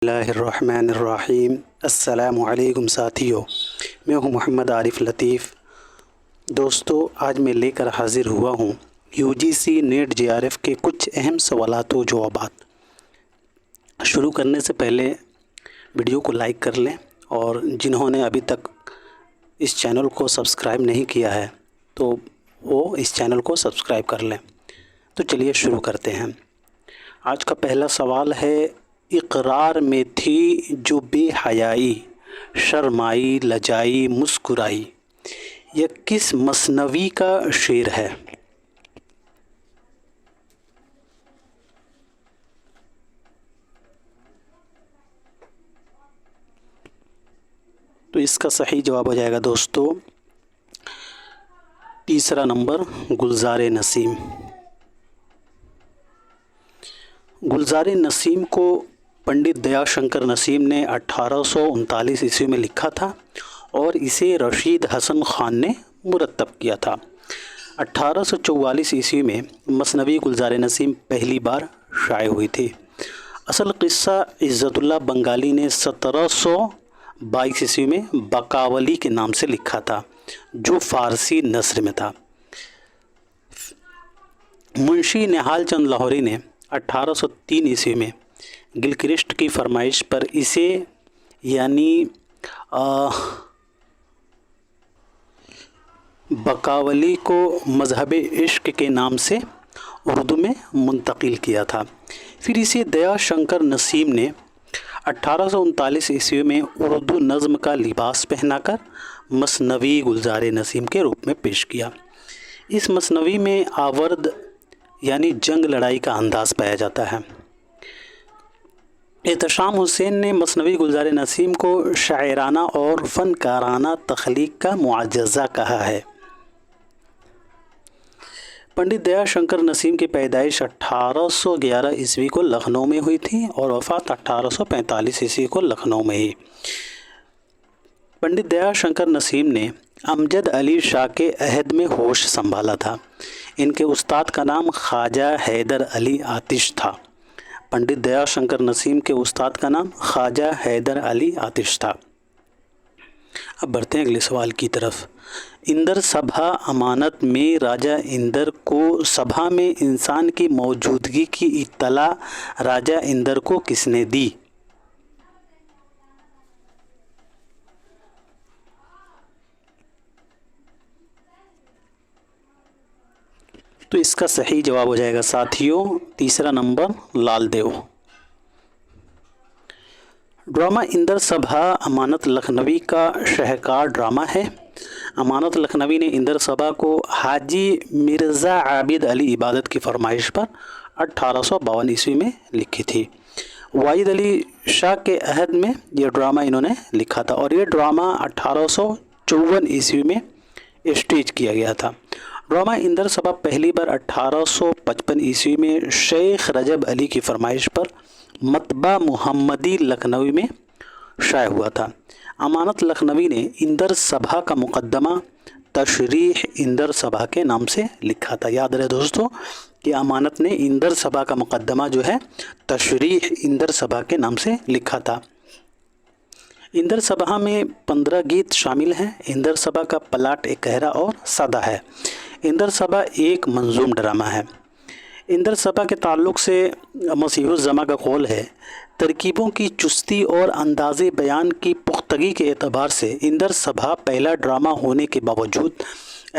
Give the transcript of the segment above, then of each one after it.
اللہ الرحمن الرحیم۔ السلام علیکم ساتھیو، میں ہوں محمد عارف لطیف۔ دوستو، آج میں لے کر حاضر ہوا ہوں UGC نیٹ JRF کے کچھ اہم سوالات و جوابات۔ شروع کرنے سے پہلے ویڈیو کو لائک کر لیں، اور جنہوں نے ابھی تک اس چینل کو سبسکرائب نہیں کیا ہے تو وہ اس چینل کو سبسکرائب کر لیں۔ تو چلیے شروع کرتے ہیں۔ آج کا پہلا سوال ہے، اقرار میں تھی جو بے حیائی، شرمائی لجائی مسکرائی، یہ کس مثنوی کا شعر ہے؟ تو اس کا صحیح جواب ہو جائے گا دوستو تیسرا نمبر، گلزار نسیم۔ گلزار نسیم کو پنڈت دیا شنکر نسیم نے 1839 عیسوی میں لکھا تھا، اور اسے رشید حسن خان نے مرتب کیا تھا۔ 1844 عیسوی میں مثنوی گلزار نسیم پہلی بار شائع ہوئی تھی۔ اصل قصہ عزت اللہ بنگالی نے 1722 عیسوی میں بقاولی کے نام سے لکھا تھا، جو فارسی نثر میں تھا۔ منشی نہال چند لاہوری نے 1803 عیسوی میں گلکرسٹ کی فرمائش پر اسے یعنی بقاولی کو مذہب عشق کے نام سے اردو میں منتقل کیا تھا۔ پھر اسے دیا شنکر نسیم نے 1839 عیسوی میں اردو نظم کا لباس پہنا کر مثنوی گلزار نسیم کے روپ میں پیش کیا۔ اس مثنوی میں آورد یعنی جنگ لڑائی کا انداز پایا جاتا ہے۔ احتشام حسین نے مثنوی گلزار نسیم کو شاعرانہ اور فنکارانہ تخلیق کا معجزہ کہا ہے۔ پنڈت دیا شنکر نسیم کی پیدائش 1811 عیسوی کو لکھنؤ میں ہوئی تھی، اور وفات 1845 عیسوی کو لکھنؤ میں ہی۔ پنڈت دیا شنکر نسیم نے امجد علی شاہ کے عہد میں ہوش سنبھالا تھا۔ ان کے استاد کا نام خواجہ حیدر علی آتش تھا۔ پنڈت دیا شنکر نسیم کے استاد کا نام خواجہ حیدر علی آتش تھا۔ اب بڑھتے ہیں اگلے سوال کی طرف۔ اندر سبھا امانت میں راجہ اندر کو سبھا میں انسان کی موجودگی کی اطلاع راجہ اندر کو کس نے دی؟ تو اس کا صحیح جواب ہو جائے گا ساتھیوں تیسرا نمبر، لال دیو۔ ڈرامہ اندر سبھا امانت لکھنوی کا شہکار ڈرامہ ہے۔ امانت لکھنوی نے اندر سبھا کو حاجی مرزا عابد علی عبادت کی فرمائش پر 1852 عیسوی میں لکھی تھی۔ واحد علی شاہ کے عہد میں یہ ڈرامہ انہوں نے لکھا تھا، اور یہ ڈرامہ 1854 عیسوی میں اسٹیج کیا گیا تھا۔ ڈرامہ اندر سبھا پہلی بار 1855 عیسوی میں شیخ رجب علی کی فرمائش پر مطبع محمدی لکھنوی میں شائع ہوا تھا۔ امانت لکھنوی نے اندر سبھا کا مقدمہ تشریح اندر سبھا کے نام سے لکھا تھا۔ یاد رہے دوستو کہ امانت نے اندر سبھا کا مقدمہ جو ہے تشریح اندر سبھا کے نام سے لکھا تھا۔ اندر سبھا میں 15 گیت شامل ہیں۔ اندر سبھا کا پلاٹ ایک گہرا اور سادہ ہے۔ اندر سبھا ایک منظوم ڈرامہ ہے۔ اندر سبھا کے تعلق سے مسیح الزماں کا قول ہے، ترکیبوں کی چستی اور انداز بیان کی پختگی کے اعتبار سے اندر سبھا پہلا ڈرامہ ہونے کے باوجود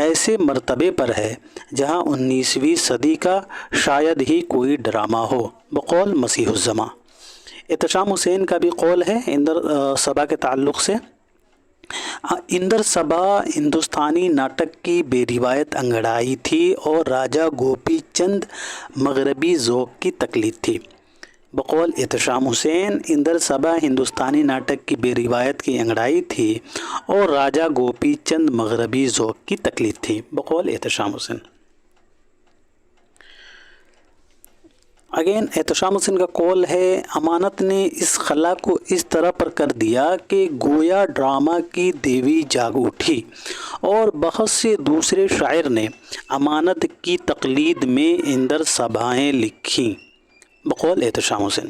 ایسے مرتبے پر ہے جہاں 19ویں صدی کا شاید ہی کوئی ڈرامہ ہو، بقول مسیح الزماں۔ احتشام حسین کا بھی قول ہے اندر سبھا کے تعلق سے، اندر سبھا ہندوستانی ناٹک کی بے روایت انگڑائی تھی اور راجہ گوپی چند مغربی ذوق کی تقلید تھی۔ بقول احتشام حسین، اندر سبھا ہندوستانی ناٹک کی بے روایت کی انگڑائی تھی اور راجہ گوپی چند مغربی ذوق کی تقلید تھی، بقول احتشام حسین۔ اگین احتشام حسین کا قول ہے، امانت نے اس خلا کو اس طرح پر کر دیا کہ گویا ڈرامہ کی دیوی جاگ اٹھی، اور بہت سے دوسرے شاعر نے امانت کی تقلید میں اندر سبھائیں لکھیں، بقول احتشام حسین۔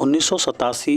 1987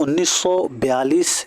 1942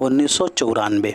1994।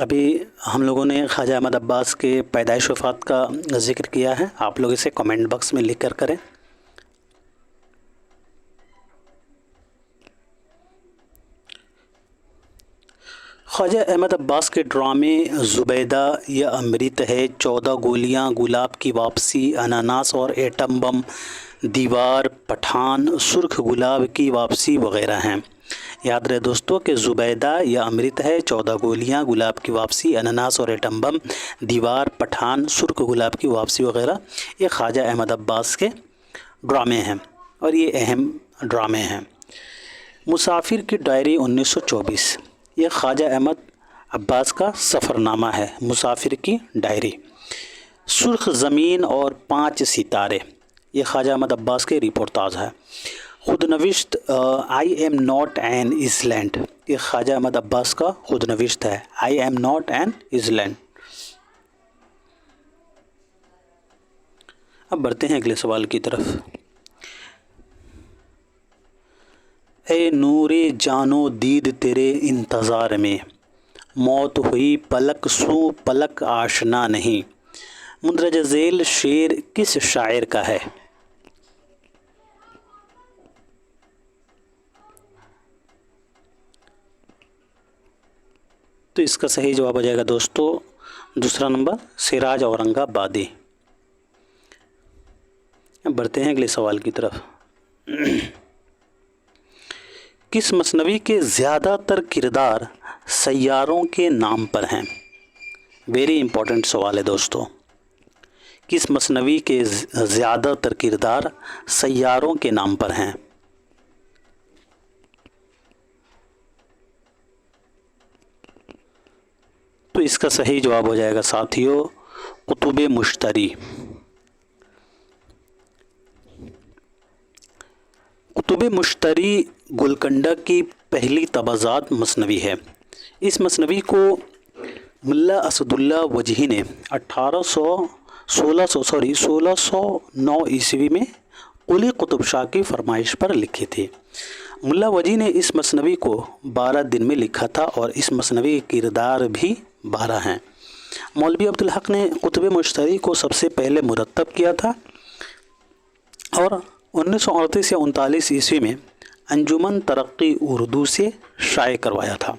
ابھی ہم لوگوں نے خواجہ احمد عباس کے پیدائش وفات کا ذکر کیا ہے، آپ لوگ اسے کمنٹ باکس میں لکھ کر کریں۔ خواجہ احمد عباس کے ڈرامے زبیدہ یا امرت ہے، 14 گولیاں، گلاب کی واپسی، اناناس اور ایٹم بم، دیوار، پٹھان، سرخ گلاب کی واپسی وغیرہ ہیں۔ یاد رہے دوستو کہ زبیدہ یا امرت ہے، 14 گولیاں، گلاب کی واپسی، اناناس اور ایٹم بم، دیوار، پٹھان، سرخ گلاب کی واپسی وغیرہ یہ خواجہ احمد عباس کے ڈرامے ہیں اور یہ اہم ڈرامے ہیں۔ مسافر کی ڈائری 1924 یہ خواجہ احمد عباس کا سفر نامہ ہے۔ مسافر کی ڈائری۔ سرخ زمین اور 5 ستارے یہ خواجہ احمد عباس کے رپورتاج ہے۔ خود نوشت آئی ایم ناٹ این ایزلینڈ یہ خواجہ احمد عباس کا خود نوشت ہے، آئی ایم ناٹ این ایزلینڈ۔ اب بڑھتے ہیں اگلے سوال کی طرف۔ اے نور جانو دید تیرے انتظار میں، موت ہوئی پلک سو پلک آشنا نہیں، مندرجہ ذیل شعر کس شاعر کا ہے؟ تو اس کا صحیح جواب ہو جائے گا دوستو دوسرا نمبر، سراج اورنگ آبادی۔ اب بڑھتے ہیں اگلے سوال کی طرف۔ کس مثنوی کے زیادہ تر کردار سیاروں کے نام پر ہیں؟ ویری امپورٹنٹ سوال ہے دوستو۔ کس مثنوی کے زیادہ تر کردار سیاروں کے نام پر ہیں؟ تو اس کا صحیح جواب ہو جائے گا ساتھیو کتب مشتری۔ کتب مشتری گولکنڈہ کی پہلی تبعات مثنوی ہے۔ اس مثنوی کو ملا اسد اللہ وجہی نے 1609 عیسوی میں قلی قطب شاہ کی فرمائش پر لکھی تھی۔ ملا وجہی نے اس مثنوی کو 12 دن میں لکھا تھا اور اس مثنوی کے کردار بھی 12 ہیں۔ مولوی عبدالحق نے کتب مشتری کو سب سے پہلے مرتب کیا تھا اور 1938 یا 39 عیسوی میں انجمن ترقی اردو سے شائع کروایا تھا۔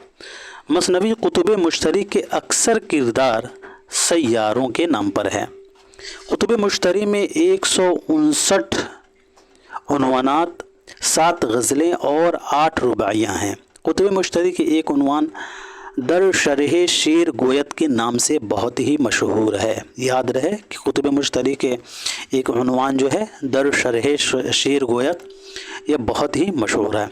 مثنوی کتب مشتری کے اکثر کردار سیاروں کے نام پر ہے۔ کتب مشتری میں 159 عنوانات، 7 غزلیں اور 8 رباعیاں ہیں۔ کتب مشتری کے ایک عنوان در شرح شیر گویت کے نام سے بہت ہی مشہور ہے۔ یاد رہے کہ کتب مشتری کے ایک عنوان جو ہے در شرح شیر گویت یہ بہت ہی مشہور ہے۔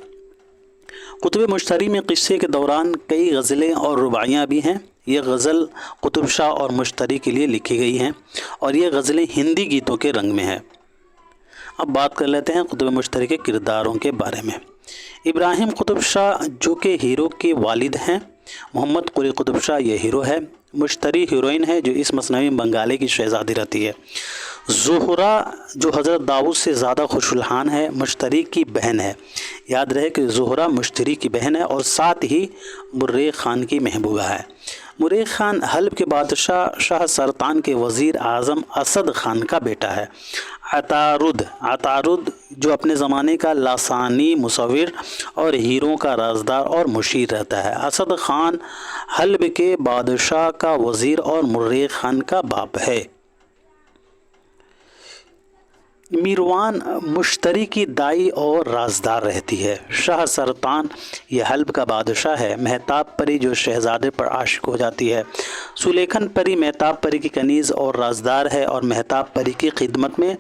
کتب مشتری میں قصے کے دوران کئی غزلیں اور رباعیاں بھی ہیں۔ یہ غزل قطب شاہ اور مشتری کے لیے لکھی گئی ہیں اور یہ غزلیں ہندی گیتوں کے رنگ میں ہیں۔ اب بات کر لیتے ہیں قطب مشتری کے کرداروں کے بارے میں۔ ابراہیم قطب شاہ جو کہ ہیرو کے والد ہیں، محمد قلی قطب شاہ یہ ہیرو ہے۔ مشتری ہیروئن ہے جو اس مثنوی بنگالے کی شہزادی رہتی ہے۔ زہرہ جو حضرت داؤد سے زیادہ خوش الحان ہے، مشتری کی بہن ہے۔ یاد رہے کہ زہرہ مشتری کی بہن ہے اور ساتھ ہی مریخ خان کی محبوبہ ہے۔ مریخ خان حلب کے بادشاہ شاہ سرطان کے وزیر اعظم اسد خان کا بیٹا ہے۔ عطارد جو اپنے زمانے کا لاسانی مصور اور ہیروں کا رازدار اور مشیر رہتا ہے۔ اسد خان حلب کے بادشاہ کا وزیر اور مریخ خان کا باپ ہے۔ میروان مشتری کی دائی اور رازدار رہتی ہے۔ شاہ سرطان یہ حلب کا بادشاہ ہے۔ مہتاب پری جو شہزادے پر عاشق ہو جاتی ہے۔ سلیکھن پری مہتاب پری کی کنیز اور رازدار ہے اور مہتاب پری کی خدمت میں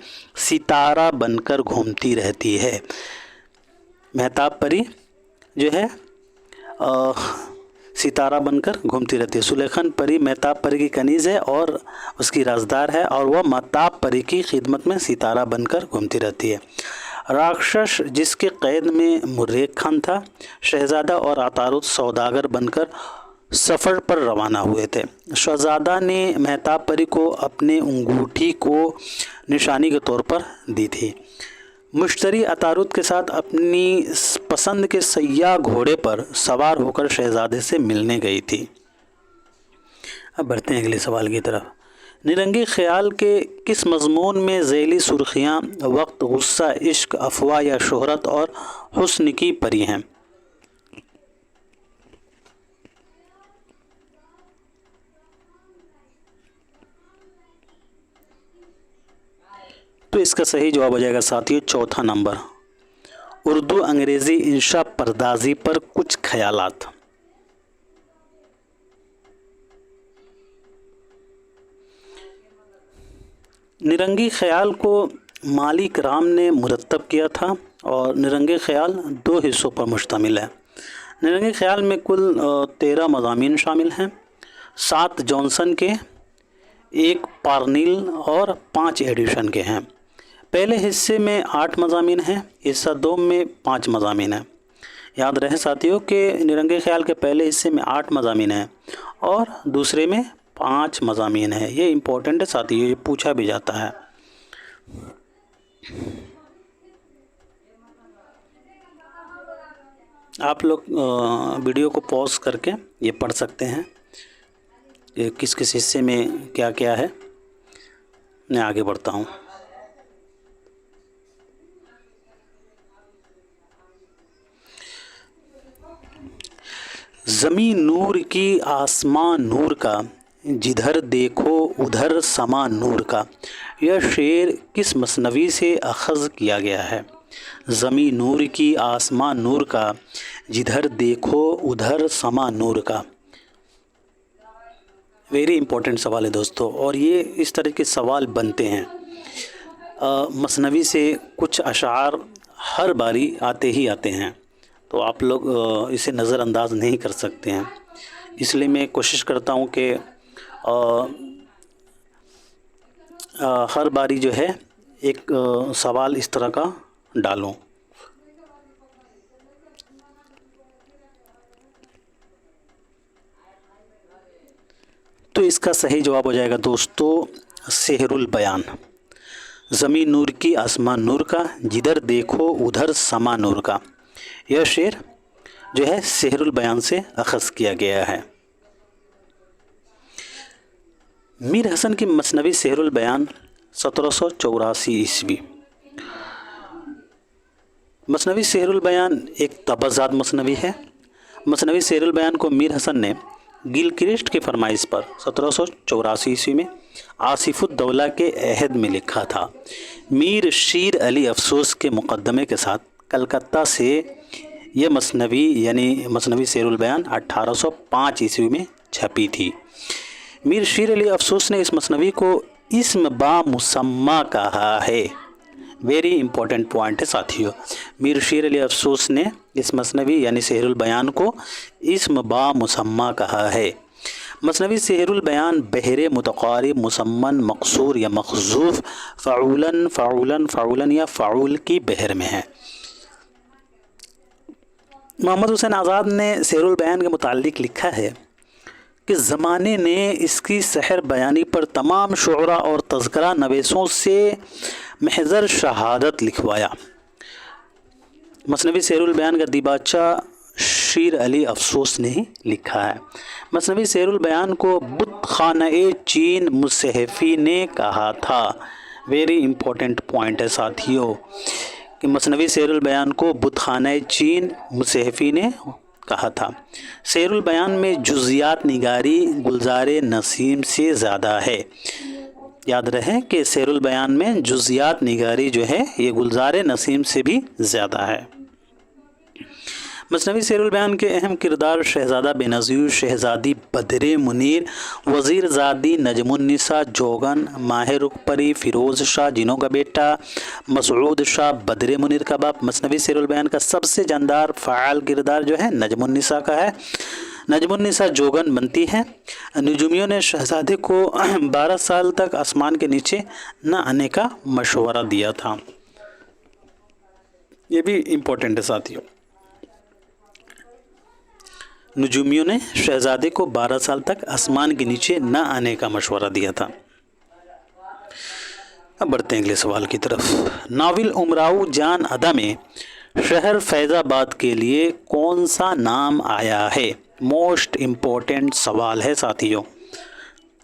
ستارہ بن کر گھومتی رہتی ہے۔ مہتاب پری جو ہے ستارہ بن کر گھومتی رہتی ہے۔ سلیکھن پری مہتاب پری کی کنیز ہے اور اس کی رازدار ہے اور وہ مہتاب پری کی خدمت میں ستارہ بن کر گھومتی رہتی ہے۔ راکشش جس کے قید میں مریخ خان تھا، شہزادہ اور عطارد سوداگر بن کر سفر پر روانہ ہوئے تھے۔ شہزادہ نے مہتاب پری کو اپنے انگوٹھی کو نشانی کے طور پر دی تھی۔ مشتری عطارد کے ساتھ اپنی پسند کے سیاہ گھوڑے پر سوار ہو کر شہزادے سے ملنے گئی تھی۔ اب بڑھتے ہیں اگلے سوال کی طرف. نرنگی خیال کے کس مضمون میں ذیلی سرخیاں وقت، غصہ، عشق، افواہ یا شہرت اور حسن کی پری ہیں؟ تو اس کا صحیح جواب ہو جائے گا ساتھیو چوتھا نمبر، اردو انگریزی انشا پردازی پر کچھ خیالات. نرنگی خیال کو مالک رام نے مرتب کیا تھا اور نرنگی خیال 2 حصوں پر مشتمل ہے. نرنگی خیال میں کل 13 مضامین شامل ہیں، 7 جانسن کے، 1 پارنیل اور 5 ایڈیشن کے ہیں. پہلے حصے میں 8 مضامین ہیں، حصہ 2 میں 5 مضامین ہیں. یاد رہے ساتھیوں کہ نرنگی خیال کے پہلے حصے میں 8 مضامین ہیں اور دوسرے میں 5 مضامین ہیں. یہ امپورٹنٹ ہے ساتھیوں، یہ پوچھا بھی جاتا ہے. آپ لوگ ویڈیو کو پاز کر کے یہ پڑھ سکتے ہیں کہ کس کس حصے میں کیا کیا ہے. میں آگے بڑھتا ہوں. زمین نور کی آسمان نور کا، جدھر دیکھو ادھر سما نور کا، یہ شعر کس مثنوی سے اخذ کیا گیا ہے؟ زمین نور کی آسمان نور کا، جدھر دیکھو ادھر سما نور کا. ویری امپورٹنٹ سوال ہے دوستو، اور یہ اس طرح کے سوال بنتے ہیں. مثنوی سے کچھ اشعار ہر باری آتے ہی آتے ہیں، تو آپ لوگ اسے نظر انداز نہیں کر سکتے ہیں. اس لیے میں کوشش کرتا ہوں کہ ہر باری جو ہے ایک سوال اس طرح کا ڈالوں. تو اس کا صحیح جواب ہو جائے گا دوستو سحر البیان. زمین نور کی آسمان نور کا، جدھر دیکھو ادھر سما نور کا، یہ شعر جو ہے سحر البیان سے اخذ کیا گیا ہے. میر حسن کی مثنوی سحر البیان 1784 عیسوی. مثنوی سحر البیان ایک تبعزاد مثنوی ہے. مثنوی سحر البیان کو میر حسن نے گلکرسٹ کی فرمائش پر 1784 عیسوی میں آصف الدولہ کے عہد میں لکھا تھا. میر شیر علی افسوس کے مقدمے کے ساتھ کلکتہ سے یہ مثنوی یعنی مثنوی سحر البیان 1805 عیسوی میں چھپی تھی. میر شیر علی افسوس نے اس مثنوی کو اسم با مسمہ کہا ہے. ویری امپورٹنٹ پوائنٹ ہے ساتھیو. میر شیر علی افسوس نے اس مثنوی یعنی سحر البیان کو اسم با مسمہ کہا ہے. مثنوی سحر البیان بحر متقارب مسمن مقصور یا مخزوف فعولن فعولن فعولن یا فعول کی بحر میں ہے. محمد حسین آزاد نے سحر البیان کے متعلق لکھا ہے کہ زمانے نے اس کی سحر بیانی پر تمام شعراء اور تذکرہ نویسوں سے محضر شہادت لکھوایا. مثنوی سحر البیان کا دیباچہ شیر علی افسوس نے ہی لکھا ہے. مثنوی سحر البیان کو بت خانہ چین مصحفی نے کہا تھا. ویری امپورٹنٹ پوائنٹ ہے ساتھیو کہ مثنوی سحر البیان کو بت خانہ چین مصحفی نے کہا تھا. سحر البیان میں جزیات نگاری گلزار نسیم سے زیادہ ہے. یاد رہے کہ سحر البیان میں جزیات نگاری جو ہے یہ گلزار نسیم سے بھی زیادہ ہے. مثنوی سحر البیان کے اہم کردار شہزادہ بینظیر، شہزادی بدر منیر، وزیر زادی نجم النساء جوگن، ماہ رخ پری، فیروز شاہ جنوں کا بیٹا، مسعود شاہ بدر منیر کا باپ. مثنوی سحر البیان کا سب سے جاندار فعال کردار جو ہے نجم النساء کا ہے. نجم النساء جوگن بنتی ہے. نجومیوں نے شہزادے کو 12 سال تک آسمان کے نیچے نہ آنے کا مشورہ دیا تھا. یہ بھی امپورٹنٹ ہے ساتھیوں. نجومیوں نے شہزادے کو 12 سال تک آسمان کے نیچے نہ آنے کا مشورہ دیا تھا. اب بڑھتے ہیں اگلے سوال کی طرف. ناول امراؤ جان ادا میں شہر فیض آباد کے لیے کون سا نام آیا ہے؟ موسٹ امپورٹنٹ سوال ہے ساتھیوں.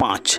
5।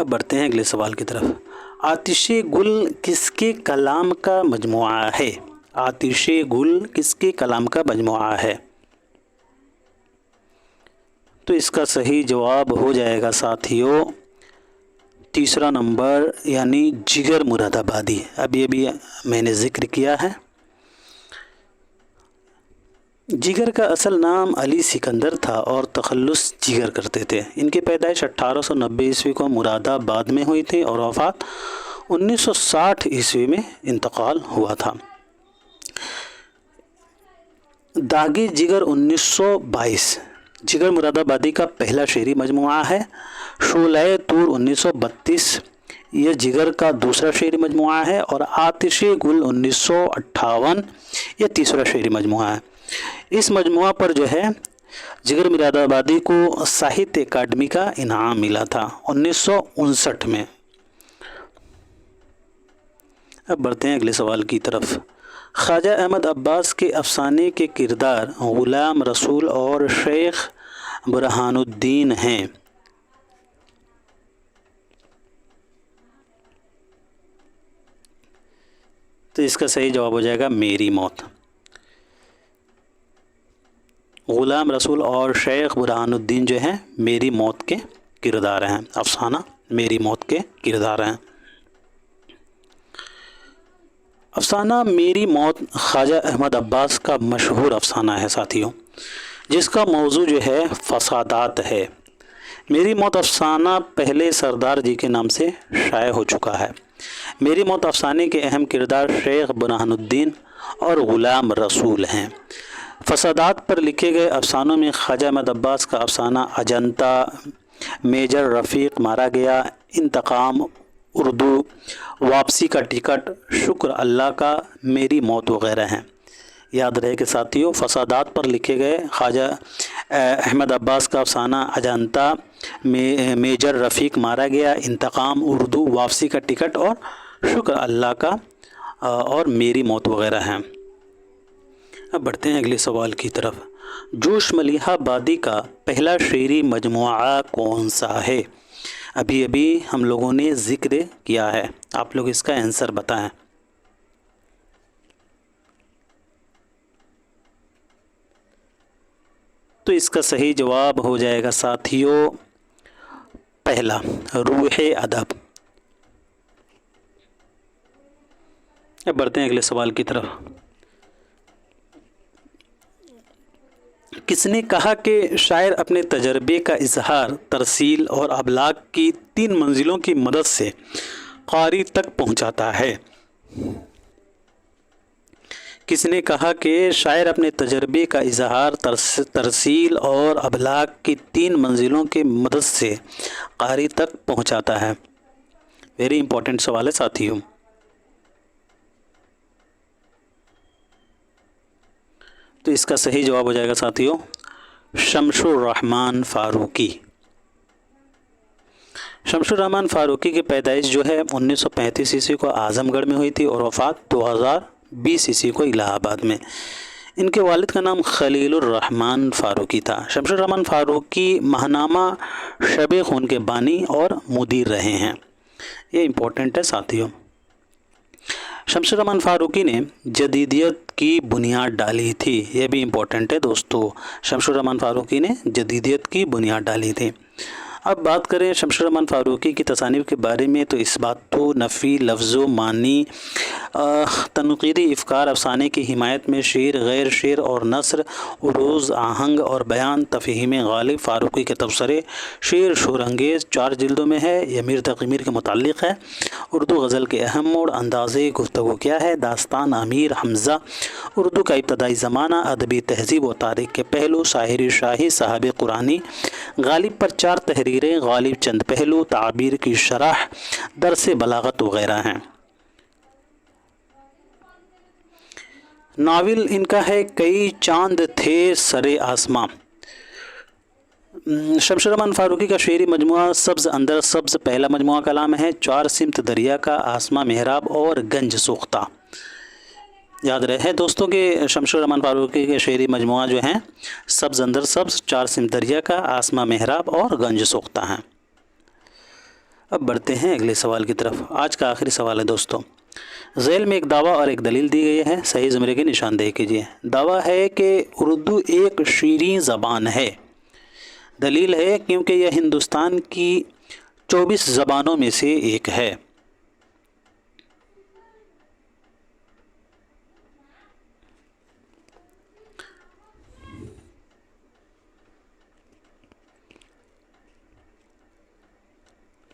اب بڑھتے ہیں اگلے سوال کی طرف. آتش گل کس کے کلام کا مجموعہ ہے؟ آتش گل کس کے کلام کا مجموعہ ہے؟ تو اس کا صحیح جواب ہو جائے گا ساتھیوں تیسرا نمبر، یعنی جگر مراد آبادی. اب یہ بھی میں نے ذکر کیا ہے. جگر کا اصل نام علی سکندر تھا اور تخلص جگر کرتے تھے. ان کی پیدائش 1890 عیسوی کو مراد آباد میں ہوئی تھی اور وفات 1960 عیسوی میں انتقال ہوا تھا. داغ جگر 1922 جگر مراد آبادی کا پہلا شعری مجموعہ ہے. شعلہ طور 1932 یہ جگر کا دوسرا شعری مجموعہ ہے. اور آتش گل 1958 یہ تیسرا شعری مجموعہ ہے. اس مجموعہ پر جو ہے جگر مراد آبادی کو ساہتیہ اکیڈمی کا انعام ملا تھا 1959 میں. اب بڑھتے ہیں اگلے سوال کی طرف. خواجہ احمد عباس کے افسانے کے کردار غلام رسول اور شیخ برہان الدین ہیں. تو اس کا صحیح جواب ہو جائے گا میری موت. غلام رسول اور شیخ برہان الدین جو ہیں میری موت کے کردار ہیں. افسانہ میری موت کے کردار ہیں. افسانہ میری موت خواجہ احمد عباس کا مشہور افسانہ ہے ساتھیوں، جس کا موضوع جو ہے فسادات ہے. میری موت افسانہ پہلے سردار جی کے نام سے شائع ہو چکا ہے. میری موت افسانے کے اہم کردار شیخ برہان الدین اور غلام رسول ہیں. فسادات پر لکھے گئے افسانوں میں خواجہ احمد عباس کا افسانہ اجنتا، میجر رفیق مارا گیا، انتقام، اردو، واپسی کا ٹکٹ، شکر اللہ کا، میری موت وغیرہ ہیں. یاد رہے کہ ساتھیوں فسادات پر لکھے گئے خواجہ احمد عباس کا افسانہ اجنتا، میجر رفیق مارا گیا، انتقام، اردو، واپسی کا ٹکٹ اور شکر اللہ کا اور میری موت وغیرہ ہیں. اب بڑھتے ہیں اگلے سوال کی طرف. جوش ملیحہ بادی کا پہلا شعری مجموعہ کون سا ہے؟ ابھی ہم لوگوں نے ذکر کیا ہے. آپ لوگ اس کا آنسر بتائیں. تو اس کا صحیح جواب ہو جائے گا ساتھیوں پہلا، روح ادب. اب بڑھتے ہیں اگلے سوال کی طرف. کس نے کہا کہ شاعر اپنے تجربے کا اظہار ترسیل اور ابلاغ کی 3 منزلوں کی مدد سے قاری تک پہنچاتا ہے؟ کس نے کہا کہ شاعر اپنے تجربے کا اظہار ترسیل اور ابلاغ کی 3 منزلوں کی مدد سے قاری تک پہنچاتا ہے؟ ویری امپورٹنٹ سوال ہے ساتھیوں. تو اس کا صحیح جواب ہو جائے گا ساتھیوں شمس الرحمن فاروقی. شمس الرحمن فاروقی کی پیدائش جو ہے 1935 عیسوی کو اعظم گڑھ میں ہوئی تھی اور وفات 2020 عیسوی کو الہ آباد میں. ان کے والد کا نام خلیل الرحمن فاروقی تھا. شمس الرحمن فاروقی ماہنامہ شب خون کے بانی اور مدیر رہے ہیں. یہ امپورٹنٹ ہے ساتھیوں. شمس الرحمن فاروقی نے جدیدیت کی بنیاد ڈالی تھی. یہ بھی امپورٹنٹ ہے دوستو. شمس الرحمن فاروقی نے جدیدیت کی بنیاد ڈالی تھی. اب بات کریں شمس الرحمن فاروقی کی تصانیف کے بارے میں تو اثبات و نفی، لفظ و معنی، تنقیدی افکار، افسانے کی حمایت میں شعر، غیر شعر اور نثر، عروض، آہنگ اور بیان، تفہیم غالب فاروقی کے تبصرے، شعر شور انگیز 4 جلدوں میں ہے. یہ میر تقی میر کے متعلق ہے. اردو غزل کے اہم موڑ، انداز گفتگو کیا ہے، داستان امیر حمزہ، اردو کا ابتدائی زمانہ، ادبی تہذیب و تاریخ کے پہلو، شاعری شاہی، صاحب قرآنی، غالب پر 4 تحریریں، غالب چند پہلو، تعبیر کی شرح، درس بلاغت وغیرہ ہیں. ناول ان کا ہے کئی چاند تھے سرے آسماں. شمس الرحمن فاروقی کا شعری مجموعہ سبز اندر سبز پہلا مجموعہ کلام ہے. 4 سمت دریا کا، آسماں محراب اور گنج سوختہ. یاد رہے دوستوں کہ شمس الرحمن فاروقی کے شعری مجموعہ جو ہیں سبز اندر سبز، 4 سمت دریا کا، آسماں محراب اور گنج سوختہ ہیں. اب بڑھتے ہیں اگلے سوال کی طرف. آج کا آخری سوال ہے دوستوں. ذیل میں ایک دعویٰ اور ایک دلیل دی گئی ہے. صحیح زمرے کی نشاندہی کیجیے. دعویٰ ہے کہ اردو ایک شیریں زبان ہے. دلیل ہے کیونکہ یہ ہندوستان کی 24 زبانوں میں سے ایک ہے.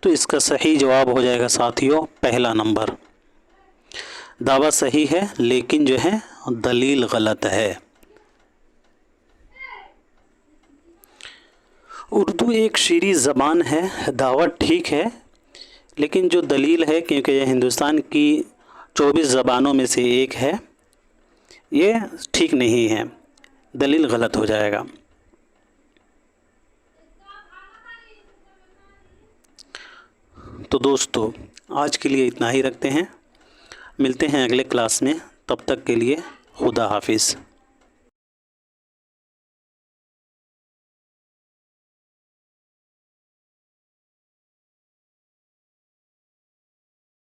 تو اس کا صحیح جواب ہو جائے گا ساتھیوں پہلا نمبر. دعویٰ صحیح ہے لیکن جو ہے دلیل غلط ہے. اردو ایک شیریں زبان ہے، دعویٰ ٹھیک ہے، لیکن جو دلیل ہے کیونکہ یہ ہندوستان کی 24 زبانوں میں سے ایک ہے، یہ ٹھیک نہیں ہے، دلیل غلط ہو جائے گا. تو دوستو آج کے لیے اتنا ہی رکھتے ہیں. ملتے ہیں اگلے کلاس میں. تب تک کے لیے خدا حافظ.